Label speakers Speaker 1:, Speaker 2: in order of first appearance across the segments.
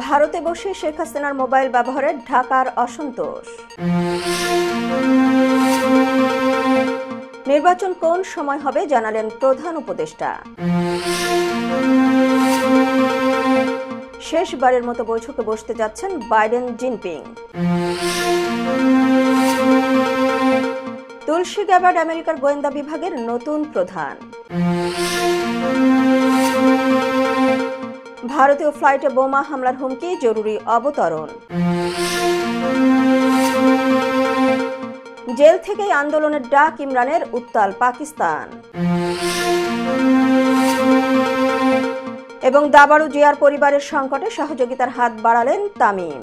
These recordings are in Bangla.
Speaker 1: ভারতে বসে শেখ হাসিনার মোবাইল ব্যবহারে ঢাকার অসন্তোষ। নির্বাচন কোন সময় হবে জানালেন প্রধান উপদেষ্টা। শেষবারের মতো বৈঠকে বসতে যাচ্ছেন বাইডেন জিনপিং। তুলসী গ্যাবার্ড আমেরিকার গোয়েন্দা বিভাগের নতুন প্রধান। ভারতীয় ফ্লাইটে বোমা হামলার হুমকি, জরুরি অবতরণ। জেল থেকেই আন্দোলনের ডাক ইমরানের, উত্তাল পাকিস্তান। এবং দাবারু জিয়ার পরিবারের সংকটে সহযোগিতার হাত বাড়ালেন তামিম।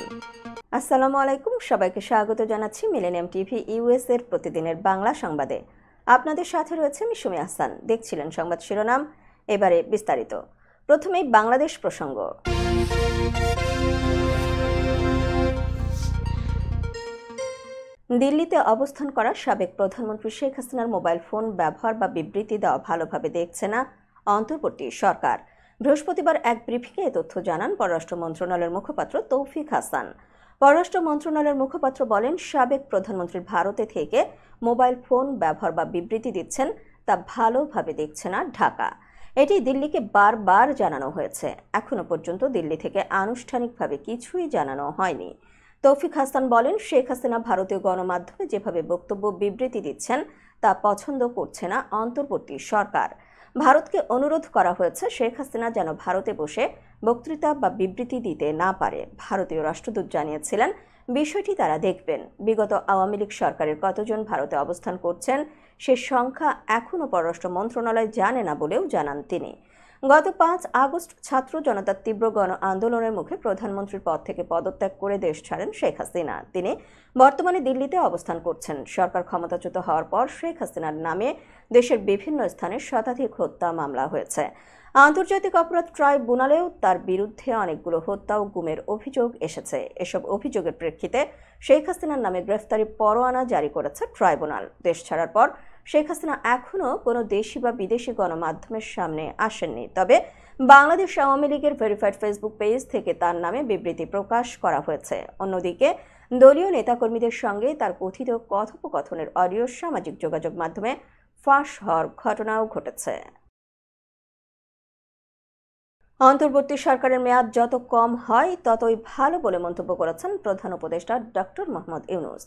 Speaker 1: আসসালামু আলাইকুম, সবাইকে স্বাগত জানাচ্ছি মিলেনিয়াম টিভি ইউএস এর প্রতিদিনের বাংলা সংবাদে। আপনাদের সাথে রয়েছে আমি সুমি আহসান। দেখছিলেন সংবাদ শিরোনাম, এবারে বিস্তারিত। প্রথমেই বাংলাদেশ প্রসঙ্গ। দিল্লিতে অবস্থান করা সাবেক প্রধানমন্ত্রী শেখ হাসিনার মোবাইল ফোন ব্যবহার বা বিবৃতি দেওয়া ভালোভাবে দেখছে না অন্তর্বর্তী সরকার। বৃহস্পতিবার এক ব্রিফিংয়ে এ তথ্য জানান পররাষ্ট্র মন্ত্রণালয়ের মুখপাত্র তৌফিক হাসান। পররাষ্ট্র মন্ত্রণালয়ের মুখপাত্র বলেন, সাবেক প্রধানমন্ত্রী ভারতে থেকে মোবাইল ফোন ব্যবহার বা বিবৃতি দিচ্ছেন, তা ভালোভাবে দেখছে না ঢাকা। এটি দিল্লিকে বারবার জানানো হয়েছে। এখনো পর্যন্ত দিল্লি থেকে আনুষ্ঠানিকভাবে কিছুই জানানো হয়নি। তৌফিক হাসান বলেন, শেখ হাসিনা ভারতীয় গণমাধ্যমে যেভাবে বক্তব্য বিবৃতি দিচ্ছেন তা পছন্দ করছে না অন্তর্বর্তী সরকার। ভারতকে অনুরোধ করা হয়েছে শেখ হাসিনা যেন ভারতে বসে বক্তৃতা বা বিবৃতি দিতে না পারে। ভারতীয় রাষ্ট্রদূত জানিয়েছিলেন বিষয়টি তারা দেখবেন। বিগত আওয়ামী লীগ সরকারের কতজন ভারতে অবস্থান করছেন সে সংখ্যা এখনও পররাষ্ট্র মন্ত্রণালয় জানে না বলেও জানান তিনি। গত 5 আগস্ট ছাত্র জনতার তীব্র গণ আন্দোলনের মুখে প্রধানমন্ত্রীর পদ থেকে পদত্যাগ করে দেশ ছাড়েন শেখ হাসিনা। তিনি বর্তমানে দিল্লিতে অবস্থান করছেন। সরকার ক্ষমতাচ্যুত হওয়ার পর শেখ হাসিনার নামে দেশের বিভিন্ন স্থানে শতাধিক হত্যা মামলা হয়েছে। আন্তর্জাতিক অপরাধ ট্রাইব্যুনালেও তার বিরুদ্ধে অনেকগুলো হত্যা ও গুমের অভিযোগ এসেছে। এসব অভিযোগের প্রেক্ষিতে শেখ হাসিনার নামে গ্রেফতারি পরোয়ানা জারি করেছে ট্রাইব্যুনাল। দেশ ছাড়ার পর শেখ হাসিনা এখনও কোনো দেশি বা বিদেশি গণমাধ্যমের সামনে আসেননি। তবে বাংলাদেশ আওয়ামী লীগের ভেরিফাইড ফেসবুক পেজ থেকে তার নামে বিবৃতি প্রকাশ করা হয়েছে। অন্যদিকে দলীয় নেতাকর্মীদের সঙ্গে তার কথিত কথোপকথনের অডিও সামাজিক যোগাযোগ মাধ্যমে ফাঁস হওয়ার ঘটনাও ঘটেছে। অন্তর্বর্তী সরকারের মেয়াদ যত কম হয় ততই ভালো বলে মন্তব্য করেছেন প্রধান উপদেষ্টা ডক্টর মোহাম্মদ ইউনূস।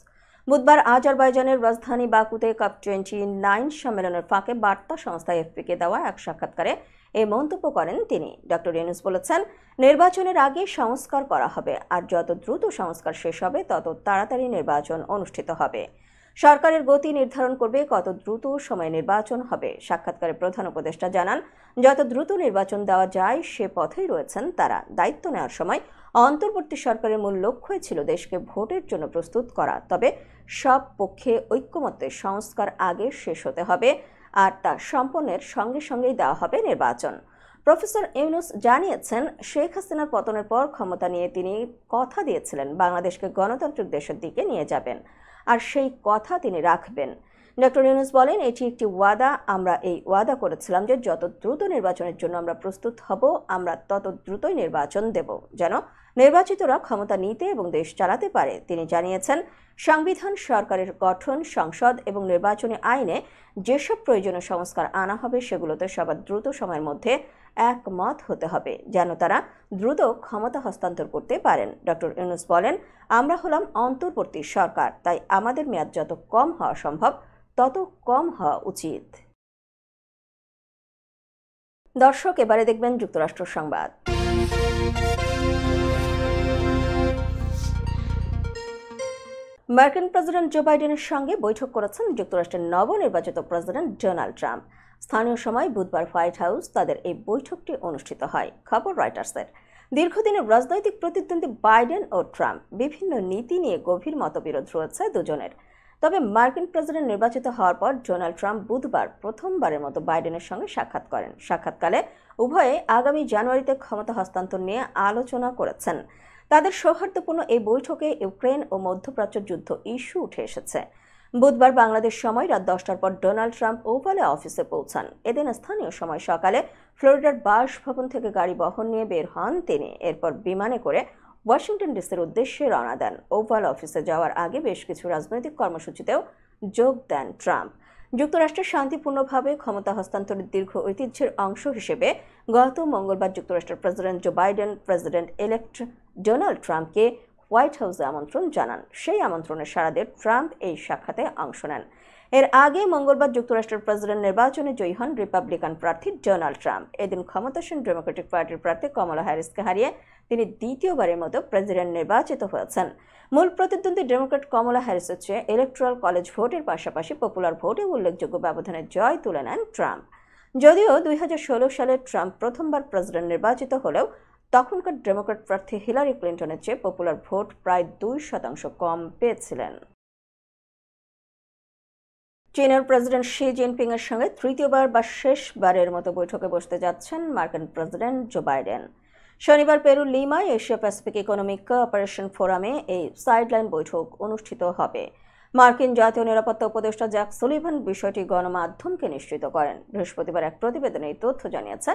Speaker 1: বুধবার আজারবাইজানের রাজধানী বাকুতে COP29 সম্মেলনের ফাঁকে বার্তা সংস্থা এফপিকে দেওয়া এক সাক্ষাৎকারে এই মন্তব্য করেন তিনি। ডক্টর ইউনূস বলেছেন, নির্বাচনের আগে সংস্কার করা হবে, আর যত দ্রুত সংস্কার শেষ হবে তত তাড়াতাড়ি নির্বাচন অনুষ্ঠিত হবে। সরকারের গতি নির্ধারণ করবে কত দ্রুত সময়ে নির্বাচন হবে। সাক্ষাৎকারে প্রধান উপদেষ্টা জানান, যত দ্রুত নির্বাচন দেওয়া যায় সে পথেই রয়েছেন তারা। দায়িত্ব নেওয়ার সময় অন্তর্বর্তী সরকারের মূল লক্ষ্যই ছিল দেশকে ভোটের জন্য প্রস্তুত করা। তবে সব পক্ষে ঐক্যমত্যে সংস্কার আগে শেষ হতে হবে, আর তা সম্পন্নের সঙ্গে সঙ্গেই দেওয়া হবে নির্বাচন। প্রফেসর ইউনূস জানিয়েছেন, শেখ হাসিনার পতনের পর ক্ষমতা নিয়ে তিনি কথা দিয়েছিলেন বাংলাদেশকে গণতান্ত্রিক দেশের দিকে নিয়ে যাবেন, আর সেই কথা তিনি রাখবেন। ডক্টর ইউনূস বলেন, এটি একটি ওয়াদা। আমরা এই ওয়াদা করেছিলাম যে যত দ্রুত নির্বাচনের জন্য আমরা প্রস্তুত হব, আমরা তত দ্রুতই নির্বাচন দেব, যেন নির্বাচিতরা ক্ষমতা নিতে এবং দেশ চালাতে পারে। তিনি জানিয়েছেন, সংবিধান, সরকারের গঠন, সংসদ এবং নির্বাচনী আইনে যেসব প্রয়োজনীয় সংস্কার আনা হবে সেগুলোতে সবার দ্রুত সময়ের মধ্যে একমত হতে হবে, যেন তারা দ্রুত ক্ষমতা হস্তান্তর করতে পারেন। ডক্টর ইউনূস বলেন, আমরা হলাম অন্তর্বর্তী সরকার, তাই আমাদের মেয়াদ যত কম হওয়া সম্ভব তত কম হওয়া উচিত। দর্শক, এবারে দেখবেন যুক্তরাষ্ট্র সংবাদ। মার্কিন প্রেসিডেন্ট জো বাইডেনের সঙ্গে বৈঠক করেছেন যুক্তরাষ্ট্রের নবনির্বাচিত প্রেসিডেন্ট ডোনাল্ড ট্রাম্প। স্থানীয় সময় বুধবার হোয়াইট হাউস তাদের এই বৈঠকটি অনুষ্ঠিত হয়। খবর রয়টার্সের। দীর্ঘদিনের রাজনৈতিক প্রতিদ্বন্দ্বী বাইডেন ও ট্রাম্প, বিভিন্ন নীতি নিয়ে গভীর মতবিরোধ রয়েছে দুজনের। তবে মার্কিন প্রেসিডেন্ট নির্বাচিত হওয়ার পর ডোনাল্ড ট্রাম্প বুধবার প্রথমবারের মতো বাইডেনের সঙ্গে সাক্ষাৎ করেন। সাক্ষাৎকালে উভয়ে আগামী জানুয়ারিতে ক্ষমতা হস্তান্তর নিয়ে আলোচনা করেছেন। তাদের সৌহার্দ্যপূর্ণ এই বৈঠকে ইউক্রেন ও মধ্যপ্রাচ্য যুদ্ধ ইস্যু উঠে এসেছে। বুধবার বাংলাদেশ সময় রাত 10টার পর ডোনাল্ড ট্রাম্প ওভালে অফিসে পৌঁছান। এদিন স্থানীয় সময় সকালে ফ্লোরিডার বাসভবন থেকে গাড়ি বহন নিয়ে বের হন তিনি। এরপর বিমানে করে ওয়াশিংটন ডিসির উদ্দেশ্যে রওনা দেন। ওভাল অফিসে যাওয়ার আগে বেশ কিছু রাজনৈতিক কর্মসূচিতেও যোগ দেন ট্রাম্প। যুক্তরাষ্ট্রের শান্তিপূর্ণভাবে ক্ষমতা হস্তান্তরের দীর্ঘ ঐতিহ্যের অংশ হিসেবে গত মঙ্গলবার যুক্তরাষ্ট্রের president Joe Biden president elect Donald ট্রাম্পকে হোয়াইট হাউসে আমন্ত্রণ জানান। সেই আমন্ত্রণে সাড়া দিয়ে ট্রাম্প এই সাক্ষাতে অংশ নেন। এর আগে মঙ্গলবার যুক্তরাষ্ট্রের প্রেসিডেন্ট নির্বাচনে জয়ী হন রিপাবলিকান প্রার্থী ডোনাল্ড ট্রাম্প। এদিন ক্ষমতাসীন ডেমোক্রেটিক পার্টির প্রার্থী কমলা হ্যারিসকে হারিয়ে তিনি দ্বিতীয়বারের মতো প্রেসিডেন্ট নির্বাচিত হয়েছেন। মূল প্রতিদ্বন্দ্বী ডেমোক্রেট কমলা হ্যারিসের চেয়ে ইলেকট্রাল কলেজ ভোটের পাশাপাশি পপুলার ভোটে উল্লেখযোগ্য ব্যবধানে জয় তুলে নেন ট্রাম্প। যদিও 2016 সালে ট্রাম্প প্রথমবার প্রেসিডেন্ট নির্বাচিত হলেও তখনকার ডেমোক্র্যাট প্রার্থী হিলারি ক্লিন্টনের চেয়ে পপুলার ভোট প্রায় 2% কম পেয়েছিলেন। চীনের প্রেসিডেন্ট শি জিনপিং এর সঙ্গে তৃতীয়বার বা শেষবারের মতো বৈঠকে বসতে যাচ্ছেন মার্কিন প্রেসিডেন্ট জো বাইডেন। শনিবার পেরু লিমায় এশিয়া প্যাসিফিক ইকোনমিক কোঅপারেশন ফোরামে এই সাইডলাইন বৈঠক অনুষ্ঠিত হবে। মার্কিন জাতীয় নিরাপত্তা উপদেষ্টা জ্যাক সুলিভান বিষয়টি গণমাধ্যমকে নিশ্চিত করেন। বৃহস্পতিবার এক প্রতিবেদনে এই তথ্য জানিয়েছে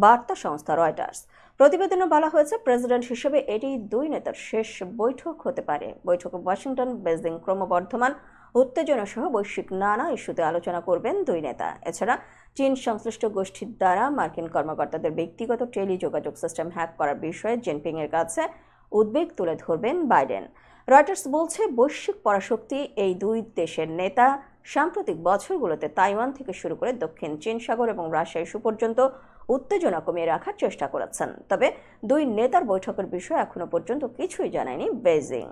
Speaker 1: বার্তা সংস্থা রয়টার্স। প্রতিবেদনে বলা হয়েছে, প্রেসিডেন্ট হিসেবে এটি দুই নেতার শেষ বৈঠক হতে পারে। বৈঠকে ওয়াশিংটন, বেজিং ক্রমবর্ধমান উত্তেজনা সহ বৈশ্বিক নানা ইস্যুতে আলোচনা করবেন দুই নেতা। এছাড়া চীন সংশ্লিষ্ট গোষ্ঠীর দ্বারা মার্কিন কর্মকর্তাদের ব্যক্তিগত টেলিযোগাযোগ সিস্টেম হ্যাক করার বিষয়ে জিনপিং এর কাছে উদ্বেগ তুলে ধরবেন বাইডেন। রয়টার্স বলছে, বৈশ্বিক পরাশক্তি এই দুই দেশের নেতা সাম্প্রতিক বছরগুলোতে তাইওয়ান থেকে শুরু করে দক্ষিণ চীন সাগর এবং রাশিয়া ইস্যু পর্যন্ত উত্তেজনা কমিয়ে রাখার চেষ্টা করেছেন। তবে দুই নেতার বৈঠকের বিষয়ে এখনো পর্যন্ত কিছুই জানায়নি বেজিং।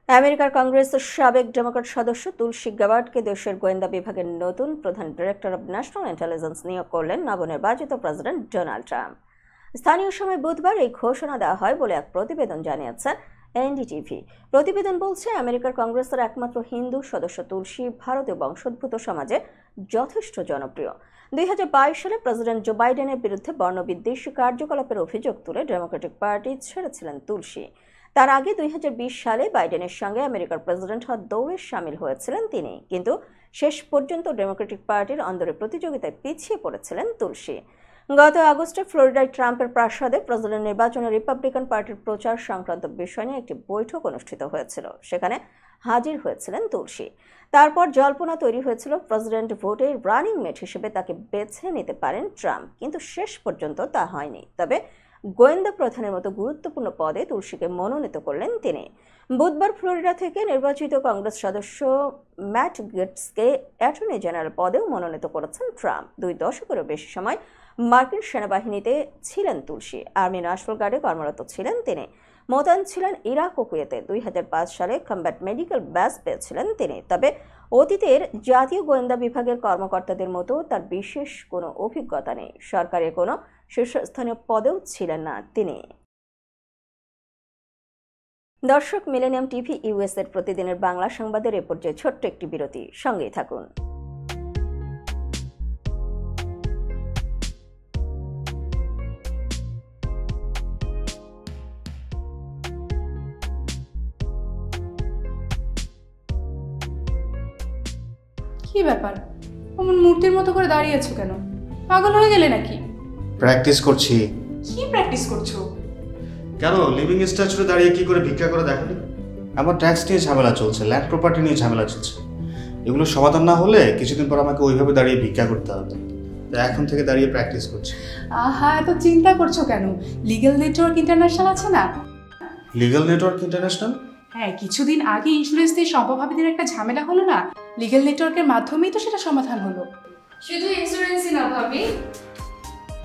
Speaker 1: আমেরিকার কংগ্রেসের সাবেক ডেমোক্র্যাট সদস্য তুলসী গ্যাবার্ডকে দেশের গোয়েন্দা বিভাগের নতুন প্রধান ডিরেক্টর অব ন্যাশনাল ইন্টেলিজেন্স নিয়োগ করলেন নবনির্বাচিত প্রেসিডেন্ট ডোনাল্ড ট্রাম্প। স্থানীয় সময় বুধবার এই ঘোষণা দেওয়া হয় বলে এক প্রতিবেদন জানিয়েছে এনডিটিভি। প্রতিবেদন বলছে, আমেরিকার কংগ্রেসের একমাত্র হিন্দু সদস্য তুলসী ভারতীয় বংশোদ্ভূত সমাজে যথেষ্ট জনপ্রিয়। 2022 সালে প্রেসিডেন্ট জো বাইডেনের বিরুদ্ধে বর্ণবিদ্বেষী কার্যকলাপের অভিযোগ তুলে ডেমোক্রেটিক পার্টি ছেড়েছিলেন তুলসী। তার আগে 2020 সালে বাইডেনের সঙ্গে আমেরিকার প্রেসিডেন্ট হওয়ার দৌড়ে সামিল হয়েছিলেন তিনি, কিন্তু শেষ পর্যন্ত ডেমোক্রেটিক পার্টির অন্দরের প্রতিযোগিতায় পিছিয়ে পড়েছিলেন তুলসী। গত আগস্টে ফ্লোরিডায় ট্রাম্পের প্রাসাদে প্রেসিডেন্ট নির্বাচনে রিপাবলিকান পার্টির প্রচার সংক্রান্ত বিষয় নিয়ে একটি বৈঠক অনুষ্ঠিত হয়েছিল। সেখানে হাজির হয়েছিলেন তুলসী। তারপর জল্পনা তৈরি হয়েছিল প্রেসিডেন্ট ভোটে রানিং মেট হিসেবে তাকে বেছে নিতে পারেন ট্রাম্প, কিন্তু শেষ পর্যন্ত তা হয়নি। তবে গোয়েন্দা প্রধানের মতো গুরুত্বপূর্ণ পদে তুলসীকে মনোনীত করলেন তিনি। বুধবার ফ্লোরিডা থেকে নির্বাচিত কংগ্রেস সদস্য ম্যাট গেটসকে অ্যাটর্নি জেনারেল পদেও মনোনীত করেছেন ট্রাম্প। 2 দশকেরও বেশি সময় মার্কিন সেনাবাহিনীতে ছিলেন তুলসী। আর্মি ন্যাশনাল গার্ডে কর্মরত ছিলেন তিনি। মোতায়েন ছিলেন ইরাক ও কুয়েতে। 2005 সালে কমব্যাট মেডিকেল ব্যাজ পেয়েছিলেন তিনি। তবে অতীতের জাতীয় গোয়েন্দা বিভাগের কর্মকর্তাদের মতো তার বিশেষ কোনো অভিজ্ঞতা নেই। সরকারের কোনো শীর্ষস্থানীয় পদেও ছিলেন না তিনি। দর্শক, মিলেনিয়াম টিভি ইউএস এর প্রতিদিনের বাংলা সংবাদের এ পর্যায়ে ছোট্ট একটি বিরতি, সঙ্গেই থাকুন।
Speaker 2: কি ব্যাপার, অমন মূর্তির মতো করে দাঁড়িয়ে আছো কেন? পাগল হয়ে গেলে নাকি?
Speaker 3: প্র্যাকটিস করছি।
Speaker 2: কি প্র্যাকটিস করছো?
Speaker 3: কেন, লিভিং স্ট্যাচুতে দাঁড়িয়ে কি করে ভিক্ষা করে দেখনি? আমার ট্যাক্স নিয়ে ঝামেলা চলছে, ল্যান্ড প্রপার্টি নিয়ে ঝামেলা চলছে। এগুলো সমাধান না হলে কিছুদিন পর আমাকে ওইভাবে দাঁড়িয়ে ভিক্ষা করতে হবে। তো এখন থেকে দাঁড়িয়ে প্র্যাকটিস করছি।
Speaker 2: আহা, এত চিন্তা করছো কেন? লিগ্যাল নেটওয়ার্ক ইন্টারন্যাশনাল আছে না?
Speaker 3: Legal network international?
Speaker 2: হ্যাঁ, কিছুদিন আগে ইন্স্যুরেন্স দিয়ে সম্পভাবীদের একটা ঝামেলা হলো না? লিগ্যাল নেটওয়ার্কের মাধ্যমেই তো সেটা সমাধান হলো।
Speaker 4: শুধু ইন্স্যুরেন্সই না ভাবি,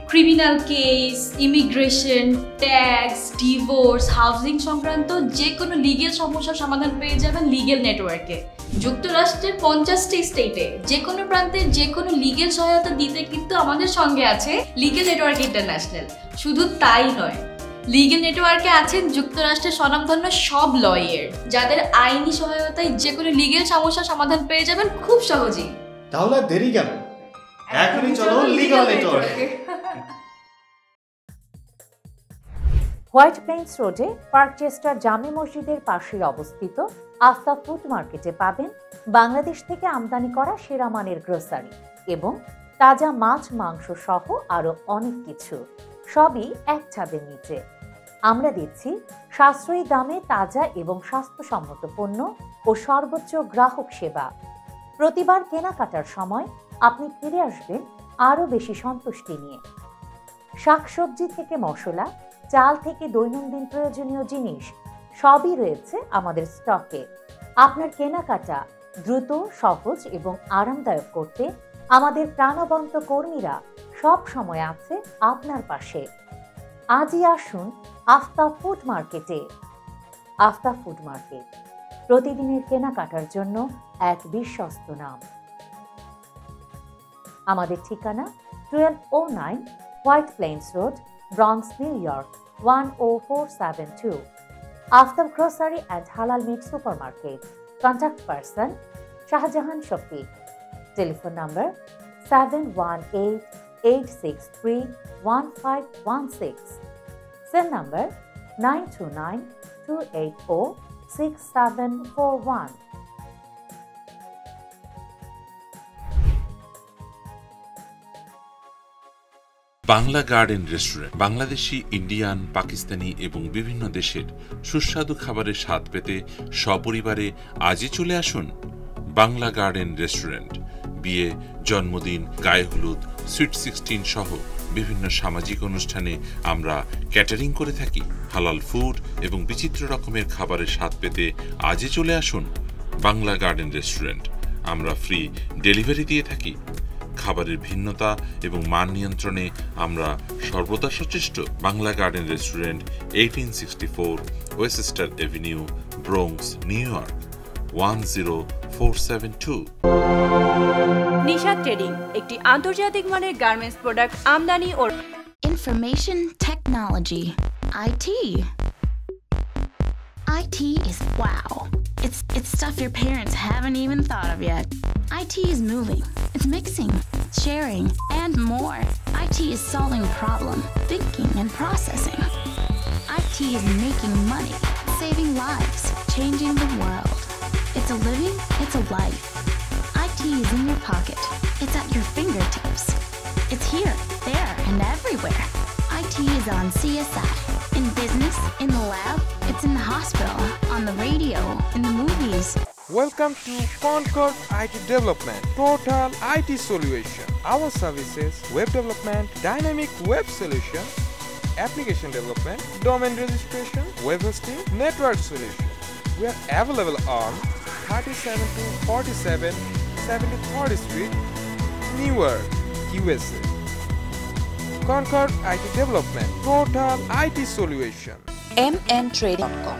Speaker 4: criminal case, immigration, tax, divorce, housing সংক্রান্ত যে কোনো লিগ্যাল সমস্যার সমাধান পেয়ে যাবেন লিগ্যাল নেটওয়ার্কে। যুক্তরাষ্ট্রের 50টি স্টেটে যে কোনো প্রান্তে যে কোনো লিগ্যাল সহায়তা দিতে কিন্তু আমাদের সঙ্গে আছে লিগ্যাল নেটওয়ার্ক ইন্টারন্যাশনাল। শুধু তাই নয়, লিগ্যাল নেটওয়ার্কে আছেন যুক্তরাষ্ট্রের স্বনামধন্য সব লয়ার, যাদের আইনি সহায়তায় যে কোনো লিগ্যাল সমস্যার সমাধান পেয়ে যাবেন খুব সহজেই।
Speaker 3: তাহলে দেরি কেন? এখনই চলো লিগ্যাল নেটওয়ার্কে।
Speaker 5: হোয়াইট প্লেন্স রোডে পার্কচেস্টার জামে মসজিদের পাশেই অবস্থিত আস্থা ফুড মার্কেটে পাবেন বাংলাদেশ থেকে আমদানি করা সেরা মানের গ্রোসারি এবং তাজা মাছ মাংস সহ আরো অনেক কিছু, সবই এক ছাদের নিচে। আমরা দিচ্ছি সাশ্রয়ী দামে তাজা এবং স্বাস্থ্যসম্মত পণ্য ও সর্বোচ্চ গ্রাহক সেবা। প্রতিবার কেনাকাটার সময় আপনি ফিরে আসবেন আরো বেশি সন্তুষ্টি নিয়ে। শাকসবজি থেকে মশলা, চাল থেকে দৈনন্দিন প্রয়োজনীয় জিনিস সবই রয়েছে আমাদের স্টকে। আপনার কেনাকাটা দ্রুত, সহজ এবং আরামদায়ক করতে আমাদের প্রাণবন্ত কর্মীরা সব সময় আছে আপনার পাশে। আজই আসুন আফতাব ফুড মার্কেটে। আফতাব ফুড মার্কেট, প্রতিদিনের কেনাকাটার জন্য এক বিশ্বস্ত নাম। আমাদের ঠিকানা 1209 White Plains Road, Bronx, New York 10472। Aftab grocery and halal meat supermarket. Contact person Shahjahan Shafiq. Telephone number 7188631516। Cell number 9292806741।
Speaker 6: Bangla garden restaurant Bangladeshi, Indian, Pakistani এবং বিভিন্ন দেশের সুস্বাদু খাবারের স্বাদ পেতে সপরিবারে আজই চলে আসুন বাংলা গার্ডেন রেস্টুরেন্ট। বিয়ে, জন্মদিন, গায়ে হলুদ, সুইট 16 সহ বিভিন্ন সামাজিক অনুষ্ঠানে আমরা ক্যাটারিং করে থাকি। হালাল ফুড এবং বিচিত্র রকমের খাবারের স্বাদ পেতে আজই চলে আসুন বাংলা গার্ডেন রেস্টুরেন্ট। আমরা ফ্রি ডেলিভারি দিয়ে থাকি। খাবারের ভিন্নতা এবং মান নিয়ন্ত্রণে আমরা সর্বদা সচেষ্ট। Bangla garden restaurant, 1864 oyster Avenue, Bronx, new York 10472।
Speaker 7: Nishad trading একটি আন্তর্জাতিক মানের গার্মেন্টস প্রোডাক্ট আমদানি ও
Speaker 8: Information technology. IT. IT is wow. It's stuff your parents haven't even thought of yet. IT is moving. It's mixing, sharing, and more. IT is solving problem, thinking, and processing. IT is making money, saving lives, changing the world. It's a living, it's a life. IT is in your pocket. It's at your fingertips. It's here, there, and everywhere. IT is on CSI, in business, in the lab, it's in the hospital, on the radio, in the movies.
Speaker 9: Welcome to Concord IT Development, Total IT Solution. Our services: web development, dynamic web solution, application development, domain registration, web hosting, network solution. We are available on 37-47 73rd Street, Newark, USA. Concord IT Development, Total IT Solution.
Speaker 10: mntrading.com।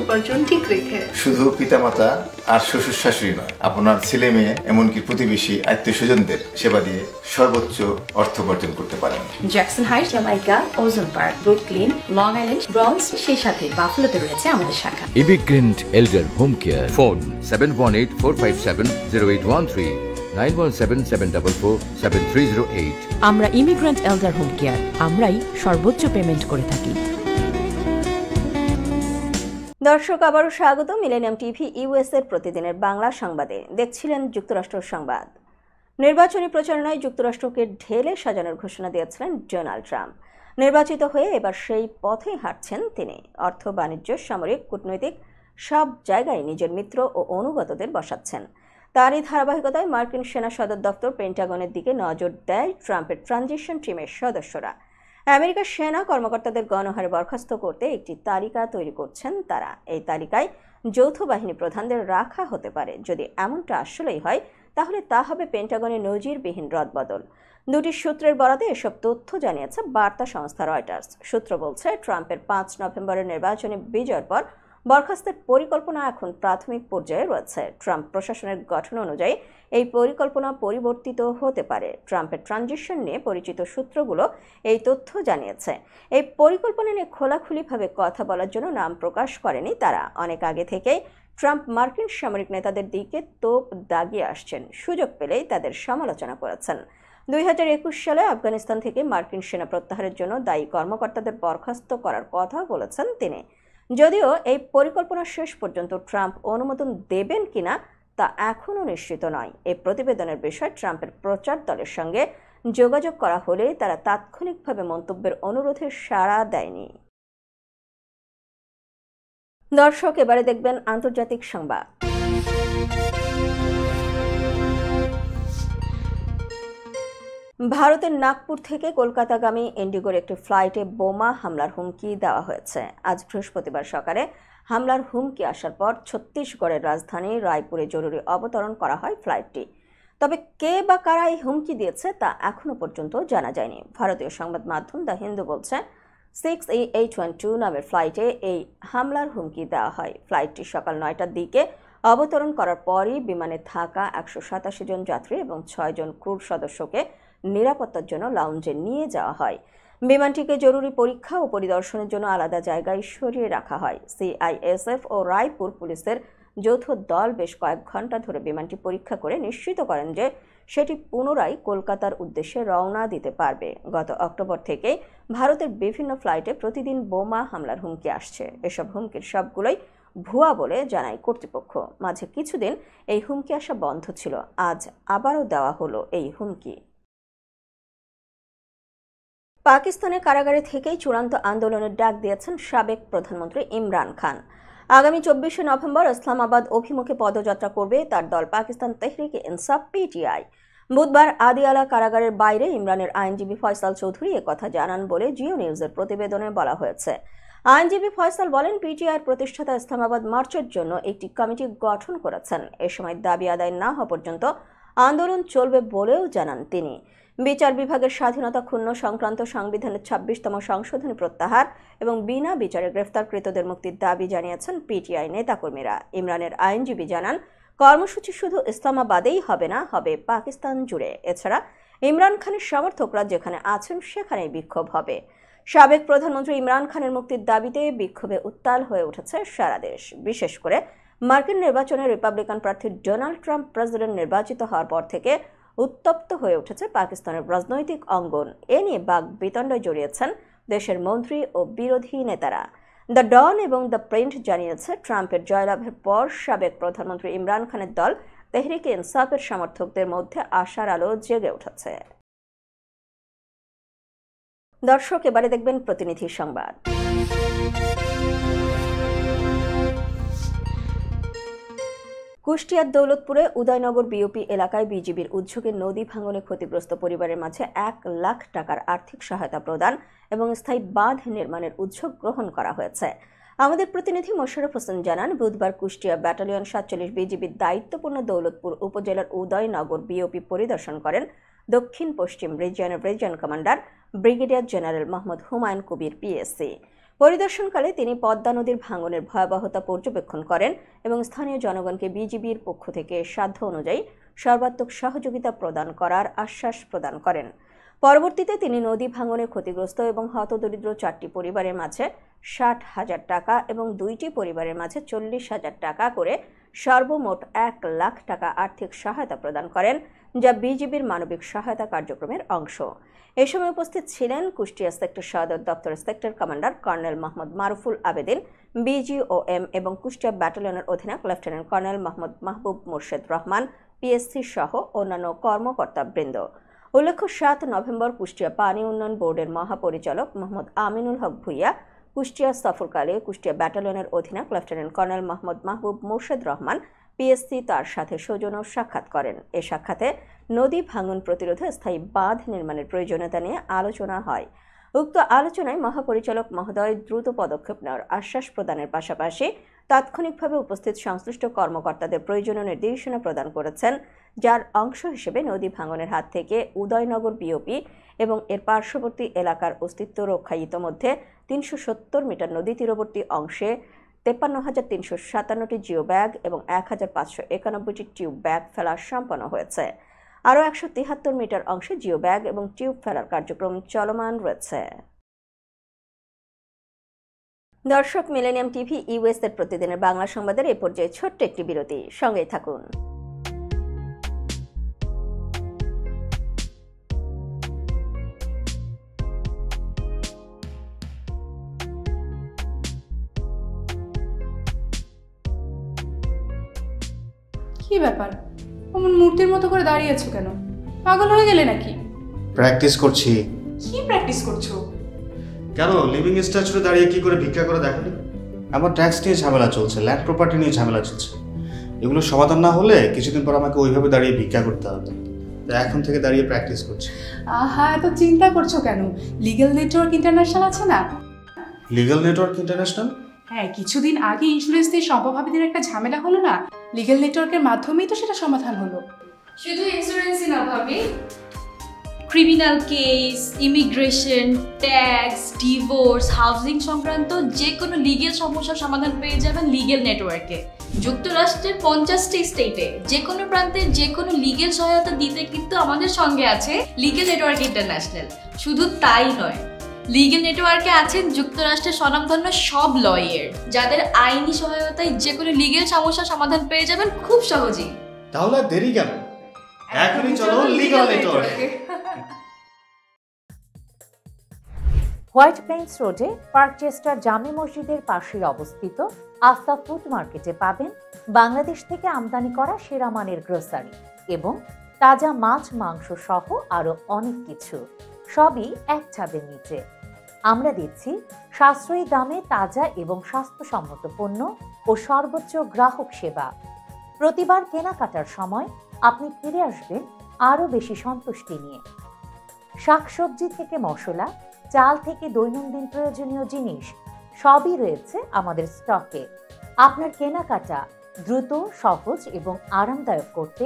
Speaker 11: উপার্জন ঠিক রেখে
Speaker 12: শুধু পিতামাতা আর শ্বশুর শাশুড়ি নয়, আপনার ছেলে মেয়ে এমনকি প্রতিবেশী আত্মীয় স্বজনদের সেবা দিয়ে সর্বোচ্চ অর্থ উপার্জন করতে পারেন।
Speaker 11: জ্যাকসন হাইটস, জামাইকা, ওজন park, Brooklyn, long island, Bronx, সেই সাথে বাফলোতে রয়েছে আমাদের শাখা।
Speaker 13: Immigrant এল্ডার home care, phone 7184570813 9177447308।
Speaker 10: আমরা ইমিগ্রেন্ট এল্ডার হোম কেয়ার, আমরাই সর্বোচ্চ পেমেন্ট করে থাকি।
Speaker 1: দর্শক, আবারও স্বাগত মিলেনিয়াম টিভি ইউএসএর প্রতিদিনের বাংলা সংবাদে। দেখছিলেন যুক্তরাষ্ট্র সংবাদ। নির্বাচনী প্রচারণায় যুক্তরাষ্ট্রকে ঢেলে সাজানোর ঘোষণা দিয়েছিলেন ডোনাল্ড ট্রাম্প। নির্বাচিত হয়ে এবার সেই পথেই হাঁটছেন তিনি। অর্থ, বাণিজ্য, সামরিক, কূটনৈতিক সব জায়গায় নিজের মিত্র ও অনুগতদের বসাচ্ছেন। তারই ধারাবাহিকতায় মার্কিন সেনা সদর দপ্তর পেন্টাগনের দিকে নজর দেয় ট্রাম্পের ট্রানজিশন টিমের সদস্যরা। আমেরিকার সেনা কর্মকর্তাদের গণহারে বরখাস্ত করতে একটি তালিকা তৈরি করছেন তারা। এই তালিকায় যৌথ বাহিনী প্রধানদের রাখা হতে পারে। যদি এমনটা আসলেই হয়, তাহলে তা হবে পেন্টাগনে নজিরবিহীন রদবদল। দুটি সূত্রের বরাতে এসব তথ্য জানিয়েছে বার্তা সংস্থা রয়টার্স। সূত্র বলছে, ট্রাম্পের 5 নভেম্বরের নির্বাচনী বিজয়ের পর বরখাস্তের পরিকল্পনা এখন প্রাথমিক পর্যায়ে রয়েছে। ট্রাম্প প্রশাসনের গঠন অনুযায়ী এই পরিকল্পনা পরিবর্তিত হতে পারে। ট্রাম্পের ট্রানজিশন নিয়ে পরিচিত সূত্রগুলো এই তথ্য জানিয়েছে। এই পরিকল্পনা নিয়ে খোলাখুলিভাবে কথা বলার জন্য নাম প্রকাশ করেনি তারা। অনেক আগে থেকেই ট্রাম্প মার্কিন সামরিক নেতাদের দিকে তোপ দাগিয়ে আসছেন। সুযোগ পেলেই তাদের সমালোচনা করেছেন। 2021 সালে আফগানিস্তান থেকে মার্কিন সেনা প্রত্যাহারের জন্য দায়ী কর্মকর্তাদের বরখাস্ত করার কথা বলেছেন তিনি। যদিও এই পরিকল্পনা শেষ পর্যন্ত ট্রাম্প অনুমোদন দেবেন কিনা তা এখনও নিশ্চিত নয়। এই প্রতিবেদনের বিষয়ে ট্রাম্পের প্রচার দলের সঙ্গে যোগাযোগ করা হলে তারা তাৎক্ষণিকভাবে মন্তব্যের অনুরোধে সাড়া দেয়নি। দর্শক, এবারে দেখবেন আন্তর্জাতিক সংবাদ। ভারতের নাগপুর থেকে কলকাতাগামী ইন্ডিগোর একটি ফ্লাইটে বোমা হামলার হুমকি দেওয়া হয়েছে। আজ বৃহস্পতিবার সকালে হামলার হুমকি আসার পর ছত্তিশগড়ের রাজধানী রায়পুরে জরুরি অবতরণ করা হয় ফ্লাইটটি। তবে কে বা কারা এই হুমকি দিয়েছে তা এখনো পর্যন্ত জানা যায়নি। ভারতীয় সংবাদ মাধ্যম দ্য হিন্দু বলছে 6A812 নামের ফ্লাইটে এই হামলার হুমকি দেওয়া হয়। ফ্লাইটটি সকাল 9টার দিকে অবতরণ করার পরই বিমানে থাকা 187 জন যাত্রী এবং 6 জন ক্রুর সদস্যকে নিরাপত্তার জন্য লাউঞ্জে নিয়ে যাওয়া হয়। বিমানটিকে জরুরি পরীক্ষা ও পরিদর্শনের জন্য আলাদা জায়গায় সরিয়ে রাখা হয়। সিআইএসএফ ও রায়পুর পুলিশের যৌথ দল বেশ কয়েক ঘন্টা ধরে বিমানটি পরীক্ষা করে নিশ্চিত করেন যে সেটি পুনরায় কলকাতার উদ্দেশ্যে রওনা দিতে পারবে। গত অক্টোবর থেকে ভারতের বিভিন্ন ফ্লাইটে প্রতিদিন বোমা হামলার হুমকি আসছে। এসব হুমকির সবগুলোই ভুয়া বলে জানায় কর্তৃপক্ষ। মাঝে কিছুদিন এই হুমকি আসা বন্ধ ছিল, আজ আবারও দেওয়া হলো এই হুমকি। পাকিস্তানের কারাগারে থেকেই চূড়ান্ত আন্দোলনের ডাক দিয়েছেন সাবেক প্রধানমন্ত্রী ইমরান খান। আগামী 24শে নভেম্বর ইসলামাবাদ অভিমুখে পদযাত্রা করবে তার দল পাকিস্তান তেহরিকে ইনসাফ পিটিআই। বুধবার আদিয়ালা কারাগারের বাইরে ইমরানের আইনজীবী ফয়সাল চৌধুরী একথা জানান বলে জিও নিউজের প্রতিবেদনে বলা হয়েছে। আইনজীবী ফয়সাল বলেন, পিটিআইয়ের প্রতিষ্ঠাতা ইসলামাবাদ মার্চের জন্য একটি কমিটি গঠন করেছেন। এ সময় দাবি আদায় না হওয়া পর্যন্ত আন্দোলন চলবে বলেও জানান তিনি। বিচার বিভাগের স্বাধীনতা ক্ষুণ্ণ সংক্রান্ত সংবিধানের 26তম সংশোধনী প্রত্যাহার এবং বিনা বিচারে গ্রেফতারকৃতদের মুক্তির দাবি জানিয়েছেন পিটিআই নেতাকর্মীরা। ইমরানের আইনজীবী জানান, কর্মসূচি শুধু ইসলামাবাদেই হবে না, হবে পাকিস্তান জুড়ে। এছাড়া ইমরান খানের সমর্থকরা যেখানে আছেন সেখানেই বিক্ষোভ হবে। সাবেক প্রধানমন্ত্রী ইমরান খানের মুক্তির দাবিতে বিক্ষোভে উত্তাল হয়ে উঠেছে সারা দেশ। বিশেষ করে মার্কিন নির্বাচনে রিপাবলিকান প্রার্থী ডোনাল্ড ট্রাম্প প্রেসিডেন্ট নির্বাচিত হওয়ার পর থেকে উত্তপ্ত হয়ে উঠেছে পাকিস্তানের রাজনৈতিক অঙ্গন। এ নিয়ে বাক বিতণ্ডায় জড়িয়েছেন দেশের মন্ত্রী ও বিরোধী নেতারা। দ্য ডন এবং দ্য প্রিন্ট জানিয়েছে, ট্রাম্পের জয়লাভের পর সাবেক প্রধানমন্ত্রী ইমরান খানের দল তেহরিকে ইনসাফের সমর্থকদের মধ্যে আশার আলো জেগে উঠেছে। দর্শক, এবারে দেখবেন প্রতিনিধি সংবাদ। কুষ্টিয়ার দৌলতপুরে উদয়নগর বিওপি এলাকায় বিজিবির উদ্যোগে নদী ভাঙনে ক্ষতিগ্রস্ত পরিবারের মাঝে 1 লাখ টাকার আর্থিক সহায়তা প্রদান এবং স্থায়ী বাঁধ নির্মাণের উদ্যোগ গ্রহণ করা হয়েছে। আমাদের প্রতিনিধি মোশাররফ হোসেন জানান, বুধবার কুষ্টিয়া ব্যাটালিয়ন 47 বিজিবির দায়িত্বপূর্ণ দৌলতপুর উপজেলার উদয়নগর বিওপি পরিদর্শন করেন দক্ষিণ পশ্চিম রিজিয়নের region commander brigadier general Mohammad Humayun Kabir PSC. পরিদর্শনকালে তিনি পদ্মা নদীর ভাঙনের ভয়াবহতা পর্যবেক্ষণ করেন এবং স্থানীয় জনগণকে বিজিবির পক্ষ থেকে সাধ্য অনুযায়ী সর্বাত্মক সহযোগিতা প্রদান করার আশ্বাস প্রদান করেন। পরবর্তীতে তিনি নদী ভাঙনে ক্ষতিগ্রস্ত এবং হতদরিদ্র 4টি পরিবারের মাঝে 60,000 টাকা এবং 2টি পরিবারের মাঝে 40,000 টাকা করে সর্বমোট 1 লাখ টাকা আর্থিক সহায়তা প্রদান করেন, যা বিজিবির মানবিক সহায়তা কার্যক্রমের অংশ। এ সময় উপস্থিত ছিলেন কুষ্টিয়া সেক্টর সদর দপ্তরের sector commander colonel Mohammad Maruful Abedin, BGOM এবং কুষ্টিয়া ব্যাটালিয়নের অধিনায়ক lieutenant colonel Mohammad Mahbub Morshed Rahman PSC সহ অন্যান্য কর্মকর্তাবৃন্দ। উল্লেখ্য, 7 নভেম্বর কুষ্টিয়া পানি উন্নয়ন বোর্ডের মহাপরিচালক মোহাম্মদ আমিনুল হক ভুইয়া কুষ্টিয়া সফরকালে কুষ্টিয়া ব্যাটালিয়নের অধিনায়ক lieutenant colonel Mohammad Mahbub Morshed Rahman PSC তার সাথে সৌজন্য সাক্ষাৎ করেন। এ সাক্ষাতে নদী ভাঙন প্রতিরোধে স্থায়ী বাঁধ নির্মাণের প্রয়োজনীয়তা নিয়ে আলোচনা হয়। উক্ত আলোচনায় মহাপরিচালক মহোদয় দ্রুত পদক্ষেপ নেওয়ার আশ্বাস প্রদানের পাশাপাশি তাৎক্ষণিকভাবে উপস্থিত সংশ্লিষ্ট কর্মকর্তাদের প্রয়োজনীয় নির্দেশনা প্রদান করেছেন, যার অংশ হিসেবে নদী ভাঙনের হাত থেকে উদয়নগর বিওপি এবং এর পার্শ্ববর্তী এলাকার অস্তিত্ব রক্ষায় ইতোমধ্যে 370 মিটার নদী তীরবর্তী অংশে 53,357টি জিও ব্যাগ এবং 1,591টি টিউব ব্যাগ ফেলা সম্পন্ন হয়েছে। আরও 173 মিটার অংশে জিও ব্যাগ এবং টিউব ফেলার কার্যক্রম চলমান রয়েছে। দর্শক, মিলেনিয়াম টিভি ইউএস এর প্রতিদিনের বাংলা সংবাদের এই পর্যায়ে ছোট্ট একটি বিরতি, সঙ্গেই থাকুন।
Speaker 2: কি ব্যাপার, অমন মূর্তির মতো করে দাঁড়িয়ে আছো কেন? পাগল হয়ে গেলে নাকি?
Speaker 3: প্র্যাকটিস করছি।
Speaker 2: কি প্র্যাকটিস করছো?
Speaker 3: কেন লিভিং স্ট্যাচুরে দাঁড়িয়ে কি করে ভিক্ষা করে দেখনি? আমার ট্যাক্স নিয়ে ঝামেলা চলছে, ল্যান্ড প্রপার্টি নিয়ে ঝামেলা চলছে। এগুলো সমাধান না হলে কিছুদিন পর আমাকে ওইভাবে দাঁড়িয়ে ভিক্ষা করতে হবে। তাই এখন থেকে দাঁড়িয়ে প্র্যাকটিস করছি।
Speaker 2: আহা, এত চিন্তা করছো কেন? লিগ্যাল নেটওয়ার্ক ইন্টারন্যাশনাল আছে না?
Speaker 3: Legal network international?
Speaker 2: হ্যাঁ, কিছুদিন আগে ইন্স্যুরেন্স দিয়ে সম্পভাবীদের একটা ঝামেলা হলো না, লিগ্যাল নেটওয়ার্কের মাধ্যমেই তো সেটা সমাধান হলো।
Speaker 4: শুধু ইন্স্যুরেন্সই না ভাবি, criminal case, immigration, tax, divorce, housing সংক্রান্ত যে কোনো লিগেল সমস্যার সমাধান পেয়ে যাবেন লিগেল নেটওয়ার্কে। যুক্তরাষ্ট্রের 50টি স্টেটে যে কোনো প্রান্তে যে কোনো লিগেল সহায়তা দিতে কিন্তু আমাদের সঙ্গে আছে লিগেল নেটওয়ার্ক ইন্টারন্যাশনাল। শুধু তাই নয়, লিগেল নেটওয়ার্কে আছেন যুক্তরাষ্ট্রের স্বনামধন্য সব লয়ার, যাদের আইনি সহায়তায় যে কোনো লিগেল সমস্যার সমাধান পেয়ে যাবেন খুব সহজেই।
Speaker 3: তাহলে দেরি কেন? এখনই চলো লিগ্যাল নেটওয়ার্কে।
Speaker 5: হোয়াইট প্লেন্স রোডে পার্কচেস্টার জামে মসজিদের পাশে অবস্থিত আফতাব ফুড মার্কেটে পাবেন বাংলাদেশ থেকে আমদানি করা সেরা মানের গ্রোসারি এবং তাজা মাছ মাংস সহ আরো অনেক কিছু, সবই এক ছাদের নিচে। আমরা দিচ্ছি সাশ্রয়ী দামে তাজা এবং স্বাস্থ্যসম্মত পণ্য ও সর্বোচ্চ গ্রাহক সেবা। প্রতিবার কেনাকাটার সময় আপনি ফিরে আসবেন আরো বেশি সন্তুষ্টি নিয়ে। শাকসবজি থেকে মশলা, চাল থেকে দৈনন্দিন প্রয়োজনীয় জিনিস সবই রয়েছে আমাদের স্টকে। আপনার কেনাকাটা দ্রুত, সহজ এবং আরামদায়ক করতে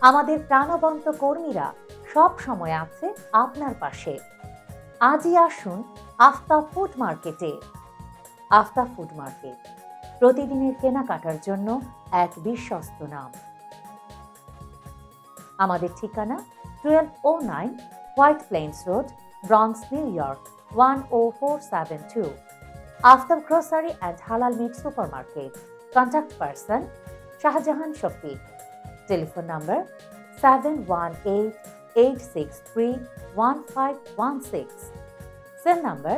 Speaker 5: আমাদের প্রাণবন্ত কর্মীরা সব সময় আছে আপনার পাশে। আজই আসুন আফতাব ফুড মার্কেটে। আফতাব ফুড মার্কেট, প্রতিদিনের কেনাকাটার জন্য এক বিশ্বস্ত নাম। আমাদের ঠিকানা 1209 White Plains Road, Bronx, New York 10472। Aftab grocery and halal meat supermarket. Contact person Shahjahan Shafiq. Telephone number 7188631516। Cell number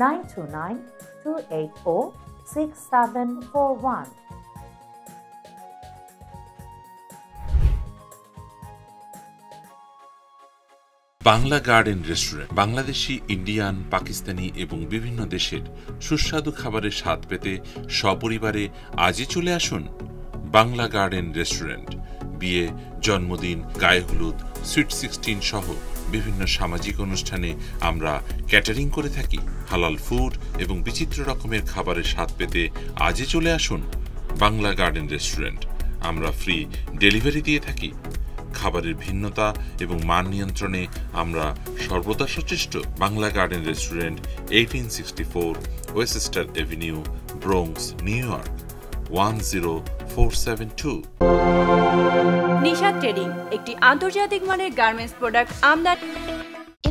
Speaker 5: 9292806741।
Speaker 6: Bangla garden restaurant Bangladeshi, Indian, Pakistani এবং বিভিন্ন দেশের সুস্বাদু খাবারের স্বাদ পেতে সপরিবারে আজই চলে আসুন বাংলা গার্ডেন রেস্টুরেন্ট। বিয়ে, জন্মদিন, গায়ে হলুদ, সুইট 16 সহ বিভিন্ন সামাজিক অনুষ্ঠানে আমরা ক্যাটারিং করে থাকি। হালাল ফুড এবং বিচিত্র রকমের খাবারের স্বাদ পেতে আজই চলে আসুন বাংলা গার্ডেন রেস্টুরেন্ট। আমরা ফ্রি ডেলিভারি দিয়ে থাকি। খাবারের ভিন্নতা এবং মান নিয়ন্ত্রণে আমরা সর্বদা সচেষ্ট। Bangla garden restaurant, 1864 oyster Avenue, Bronx, New York 10472।
Speaker 7: নিশা ট্রেডিং একটি আন্তর্জাতিক মানের গার্মেন্টস প্রোডাক্ট আমদানি।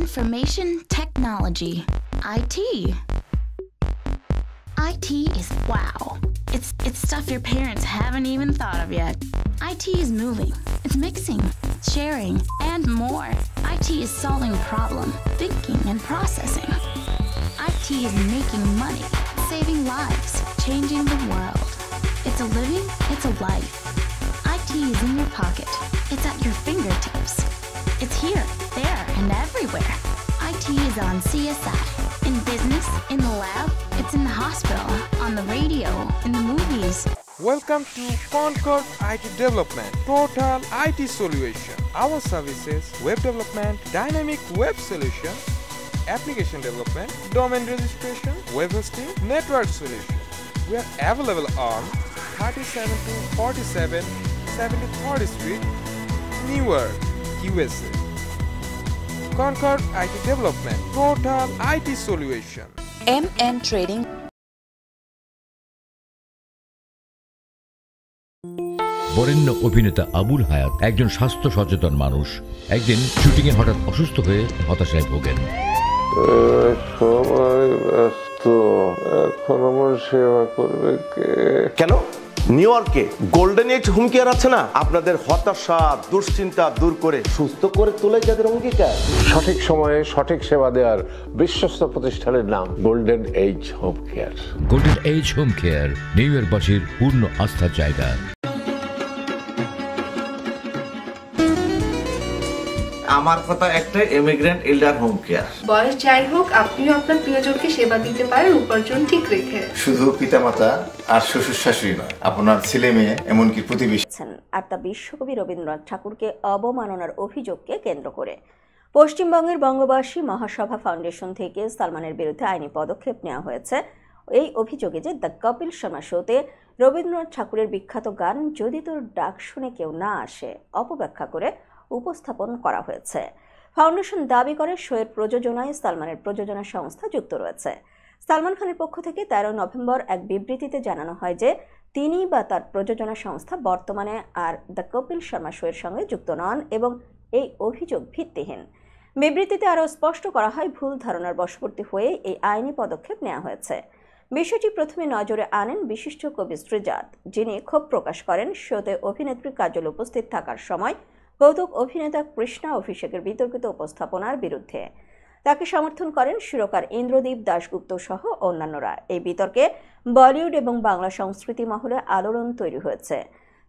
Speaker 8: Information technology, IT. IT is wow. It's stuff your parents haven't even thought of yet. IT is moving, it's mixing, sharing, and more. IT is solving problem, thinking, and processing. IT is making money, saving lives, changing the world. It's a living, it's a life. IT is in your pocket, it's at your fingertips. It's here, there, and everywhere. IT is on CSI, in business, in the lab, it's in the hospital, on the radio, in the movies.
Speaker 9: Welcome to Concord IT Development, total IT solution. Our services: web development, dynamic web solution, application development, domain registration, web hosting, network solution. We are available on 37-47 73rd Street, Newark, USA. Concord IT Development, total IT solution.
Speaker 14: MN Trading.
Speaker 13: বরেণ্য অভিনেতা আবুল হায়াত একজন স্বাস্থ্য সচেতন মানুষ। একদিন শুটিং এ হঠাৎ অসুস্থ হয়ে হতাশায় ভোগেন।
Speaker 15: সবাই ব্যস্ত, এখন আমার সেবা করবে কে?
Speaker 16: কেন? নিউ ইয়র্কে গোল্ডেন এইজ হোম কেয়ার আছে না, আপনাদের হতাশা, দুশ্চিন্তা দূর করে সুস্থ করে তোলে যাদের অঙ্গীকার।
Speaker 15: সঠিক সময়ে সঠিক সেবা দেওয়ার বিশ্বস্ত প্রতিষ্ঠানের নাম golden age home care.
Speaker 13: Golden age home care new ইয়র্কবাসীর পূর্ণ আস্থার জায়গা।
Speaker 14: আমার কথা একটাই, ইমিগ্রেন্ট এল্ডার হোম কেয়ার।
Speaker 17: বয়স যাই হোক, আপনিও আপনার প্রিয়জনকে সেবা দিতে পারেন উপার্জন ঠিক রেখে।
Speaker 12: শুধু পিতামাতা আর শ্বশুর শাশুড়ি নয়, আপনার ছেলে মেয়ে এমনকি প্রতিবেশী।
Speaker 1: আর তা বিশ্বকবি রবীন্দ্রনাথ ঠাকুরকে অবমাননার অভিযোগকে কেন্দ্র করে পশ্চিমবঙ্গের বঙ্গবাসী মহাসভা ফাউন্ডেশন থেকে সালমানের বিরুদ্ধে আইনি পদক্ষেপ নেওয়া হয়েছে এই অভিযোগে যে দ্য কপিল শর্মা শোতে রবীন্দ্রনাথ ঠাকুরের বিখ্যাত গান যদি তোর ডাক শুনে কেউ না আসে অপব্যাখ্যা করে উপস্থাপন করা হয়েছে। ফাউন্ডেশন দাবি করে শোয়ের প্রযোজনায় সালমানের প্রযোজনা সংস্থা যুক্ত রয়েছে। সালমান খানের পক্ষ থেকে 13 নভেম্বর এক বিবৃতিতে জানানো হয় যে তিনি বা তার প্রযোজনা সংস্থা বর্তমানে আর দ্য কপিল শর্মা শোয়ের সঙ্গে যুক্ত নন এবং এই অভিযোগ ভিত্তিহীন। বিবৃতিতে আরও স্পষ্ট করা হয় ভুল ধারণার বশবর্তী হয়ে এই আইনি পদক্ষেপ নেওয়া হয়েছে। বিষয়টি প্রথমে নজরে আনেন বিশিষ্ট কবি শ্রীজাত, যিনি ক্ষোভ প্রকাশ করেন শোতে অভিনেত্রী কাজল উপস্থিত থাকার সময় কৌতুক অভিনেতা কৃষ্ণা অভিষেকের বিতর্কিত উপস্থাপনার বিরুদ্ধে। তাকে সমর্থন করেন সুরকার ইন্দ্রদীপ দাশগুপ্ত সহ অন্যান্যরা। এই বিতর্কে বলিউড এবং বাংলা সংস্কৃতি মহলে আলোড়ন তৈরি হয়েছে।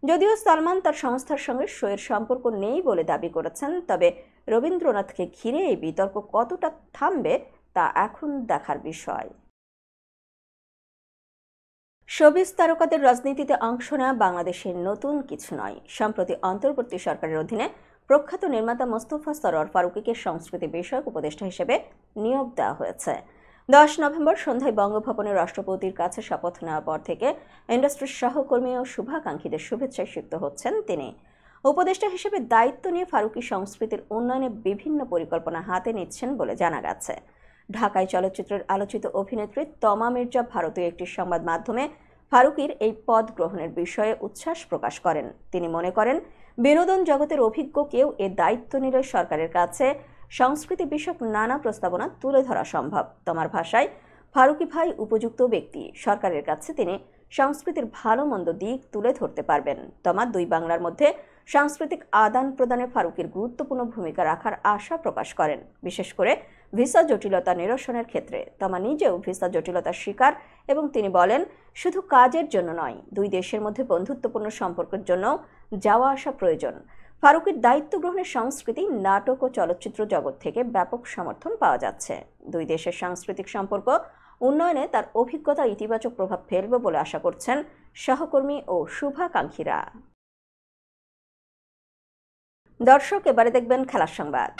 Speaker 1: যদিও সালমান তার সংস্থার সঙ্গে শোয়ের সম্পর্ক নেই বলে দাবি করেছেন, তবে রবীন্দ্রনাথকে ঘিরে এই বিতর্ক কতটা থামবে তা এখন দেখার বিষয়। শোবিজ তারকাদের রাজনীতিতে অংশ নেওয়া বাংলাদেশের নতুন কিছু নয়। সম্প্রতি অন্তর্বর্তী সরকারের অধীনে প্রখ্যাত নির্মাতা মোস্তফা সরোয়ার ফারুকীকে সংস্কৃতি বিষয়ক উপদেষ্টা হিসেবে নিয়োগ দেওয়া হয়েছে। 10 নভেম্বর সন্ধ্যায় বঙ্গভবনে রাষ্ট্রপতির কাছে শপথ নেওয়ার পর থেকে ইন্ডাস্ট্রির সহকর্মী ও শুভাকাঙ্ক্ষীদের শুভেচ্ছায় সিক্ত হচ্ছেন তিনি। উপদেষ্টা হিসেবে দায়িত্ব নিয়ে ফারুকী সংস্কৃতির উন্নয়নে বিভিন্ন পরিকল্পনা হাতে নিচ্ছেন বলে জানা গেছে। ঢাকায় চলচ্চিত্রের আলোচিত অভিনেত্রী তমা মির্জা ভারতীয় একটি সংবাদ মাধ্যমে ফারুকীর এই পদ গ্রহণের বিষয়ে উচ্ছ্বাস প্রকাশ করেন। তিনি মনে করেন বিনোদন জগতের অভিজ্ঞ কেউ এ দায়িত্ব নিলে সরকারের কাছে সংস্কৃতি বিষয়ক নানা প্রস্তাবনা তুলে ধরা সম্ভব। তমার ভাষায় ফারুকী ভাই উপযুক্ত ব্যক্তি, সরকারের কাছে তিনি সংস্কৃতির ভালো মন্দ দিক তুলে ধরতে পারবেন। তমা দুই বাংলার মধ্যে সাংস্কৃতিক আদান প্রদানে ফারুকীর গুরুত্বপূর্ণ ভূমিকা রাখার আশা প্রকাশ করেন, বিশেষ করে ভিসা জটিলতা নিরসনের ক্ষেত্রে। তমা নিজেও ভিসা জটিলতার শিকার এবং তিনি বলেন শুধু কাজের জন্য নয়, দুই দেশের মধ্যে বন্ধুত্বপূর্ণ সম্পর্কের জন্য যাওয়া আসা প্রয়োজন। ফারুকীর দায়িত্ব গ্রহণের সংস্কৃতি, নাটক ও চলচ্চিত্র জগৎ থেকে ব্যাপক সমর্থন পাওয়া যাচ্ছে। দুই দেশের সাংস্কৃতিক সম্পর্ক উন্নয়নে তার অভিজ্ঞতা ইতিবাচক প্রভাব ফেলবে বলে আশা করছেন সহকর্মী ও শুভাকাঙ্ক্ষীরা। দর্শক, এবারে দেখবেন খেলার সংবাদ।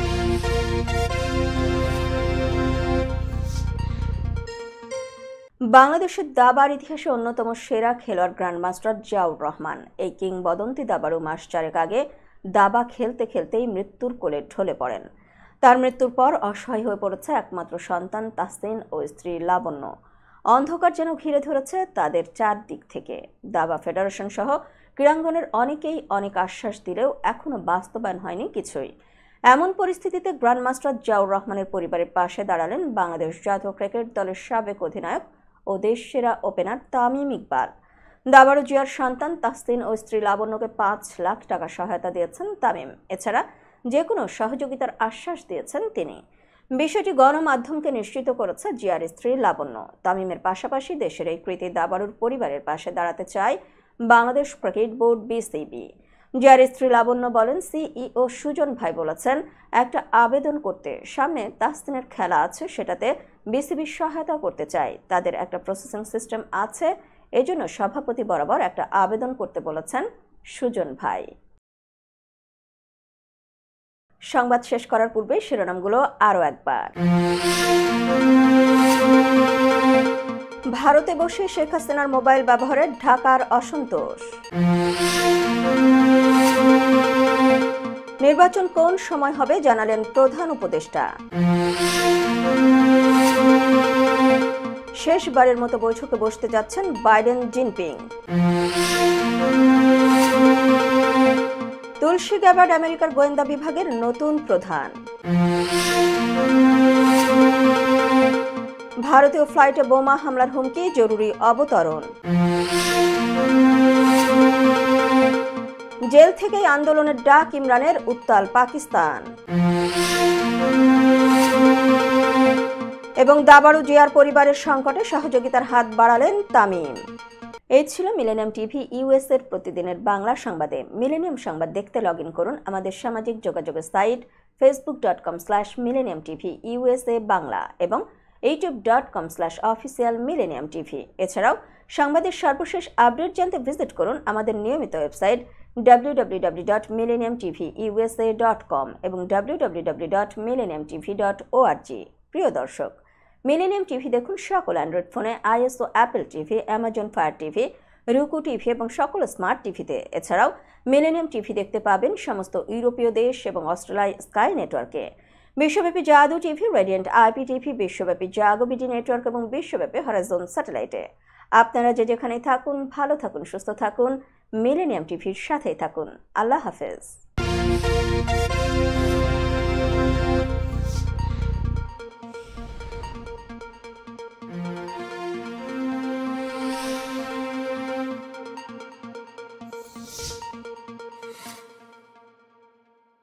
Speaker 1: বাংলাদেশের দাবার ইতিহাসে অন্যতম সেরা খেলোয়াড় গ্র্যান্ডমাস্টার জিয়াউর রহমান। এই কিংবদন্তি দাবাড়ু মাস চারেক আগে দাবা খেলতে খেলতেই মৃত্যুর কোলে ঢলে পড়েন। তার মৃত্যুর পর অসহায় হয়ে পড়েছে একমাত্র সন্তান তাহসিন ও স্ত্রী লাবণ্য। অন্ধকার যেন ঘিরে ধরেছে তাদের চারদিক থেকে। দাবা ফেডারেশন সহ ক্রীড়াঙ্গনের অনেকেই অনেক আশ্বাস দিলেও এখনো বাস্তবায়ন হয়নি কিছুই। এমন পরিস্থিতিতে গ্র্যান্ডমাস্টার জিয়াউর রহমানের পরিবারের পাশে দাঁড়ালেন বাংলাদেশ জাতীয় ক্রিকেট দলের সাবেক অধিনায়ক ও দেশসেরা ওপেনার তামিম ইকবাল। দাবাড়ু জিয়ার সন্তান তাহসিন ও স্ত্রী লাবণ্যকে 5 লাখ টাকা সহায়তা দিয়েছেন তামিম। এছাড়া যে কোনো সহযোগিতার আশ্বাস দিয়েছেন তিনি। বিষয়টি গণমাধ্যমকে নিশ্চিত করেছে জিয়ার স্ত্রী লাবণ্য। তামিমের পাশাপাশি দেশের এই কৃতি দাবাড়ুর পরিবারের পাশে দাঁড়াতে চায় বাংলাদেশ ক্রিকেট বোর্ড বিসিবি। জিয়ার স্ত্রী লাবণ্য বলেন, সিইও সুজন ভাই বলেছেন একটা আবেদন করতে, সামনে তাহসিনের খেলা আছে, সেটাতে বিসিবি সহায়তা করতে চায়। তাদের একটা প্রসেসিং সিস্টেম আছে, এজন্য সভাপতি বরাবর একটা আবেদন করতে বলেছেন সুজন ভাই। সংবাদ শেষ করার পূর্বে শিরোনামগুলো আরও একবার। ভারতে বসে শেখ হাসিনার মোবাইল ব্যবহারে ঢাকার অসন্তোষ। নির্বাচন কোন সময় হবে জানালেন প্রধান উপদেষ্টা। শেষবারের মতো বৈঠকে বসতে যাচ্ছেন বাইডেন জিনপিং। তুলসী গ্যাবার্ড আমেরিকার গোয়েন্দা বিভাগের নতুন প্রধান। ভারতীয় ফ্লাইটে বোমা হামলার হুমকি, জরুরি অবতরণ। জেল থেকেই আন্দোলনের ডাক ইমরানের, উত্তাল পাকিস্তান। এবং দাবাড়ু জিয়ার পরিবারের সংকটে সহযোগিতার হাত বাড়ালেন তামিম। এই ছিল মিলেনিয়াম টিভি ইউএস এর প্রতিদিনের বাংলা সংবাদে। মিলেনিয়াম সংবাদ দেখতে লগ ইন করুন আমাদের সামাজিক যোগাযোগের সাইট facebook.com/millenniumtv USA বাংলা এবং youtube.com/officialmillenniumtv। এছাড়াও সংবাদের সর্বশেষ আপডেট জানতে ভিজিট করুন আমাদের নিয়মিত ওয়েবসাইট www.millenniumtvusa.com এবং www.millenniumtv.org। প্রিয় দর্শক, মিলেনিয়াম টিভি দেখুন সকল অ্যান্ড্রয়েড ফোনে, iOS ও Apple TV, Amazon Fire TV, Roku TV এবং সকল স্মার্ট টিভিতে। এছাড়াও মিলেনিয়াম টিভি দেখতে পাবেন সমস্ত ইউরোপীয় দেশ এবং অস্ট্রেলিয়া স্কাই নেটওয়ার্কে। বিশ্বব্যাপী জাদু টিভি, রেডিয়েন্ট আইপি টিভি, বিশ্বব্যাপী জাগো বিডি নেটওয়ার্ক এবং বিশ্বব্যাপী হরাইজন স্যাটেলাইটে। আপনারা যেখানে থাকুন ভালো থাকুন, সুস্থ থাকুন, মিলেনিয়াম টিভির সাথেই থাকুন। আল্লাহ হাফেজ।